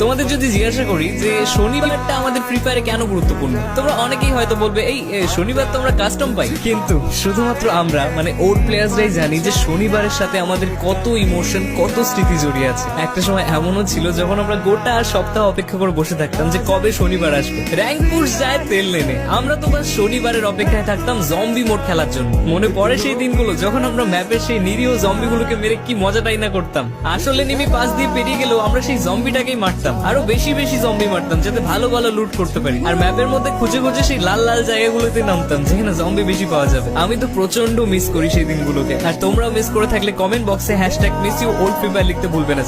তোমাদের যদি জিজ্ঞাসা করি যে শনিবারটা আমাদের ফ্রি ফায়ারে কেন গুরুত্বপূর্ণ, তোমরা অনেকেই হয়তো বলবে এই শনিবার তো আমরা কাস্টম পাই। কিন্তু শুধুমাত্র আমরা মানে ওল্ড প্লেয়ার্সরাই জানি যে শনিবারের সাথে আমাদের কত ইমোশন, কত স্মৃতি জড়িয়ে আছে। একটা সময় এমনও ছিল যখন আমরা গোটা সপ্তাহ অপেক্ষা করে বসে থাকতাম যে কবে শনিবার আসবে। র্যাঙ্ক পুশ যায় তেল লেনে, আমরা তো বাস শনিবারের অপেক্ষায় থাকতাম জম্বি মোড খেলার জন্য। মনে পড়ে সেই দিনগুলো যখন আমরা ম্যাপের সেই নিরীহ জম্বিগুলোকে মেরে কি মজাটাই না করতাম। আসলে নিমি পাশ দিয়ে পেরিয়ে গেলেও আমরা সেই জম্বিটাকেই মারতাম, আরো বেশি বেশি জম্বি মারতাম যাতে ভালো ভালো লুট করতে পারি। আর ম্যাপের মধ্যে খুঁজে খুঁজে সেই লাল লাল জায়গাগুলোতে নামতাম যেখানে জম্বি বেশি পাওয়া যাবে। আমি তো প্রচন্ড মিস করি সেই দিনগুলোকে। আর তোমরাও মিস করে থাকলে কমেন্ট বক্সে #miss you old free fire লিখতে ভুলবে না।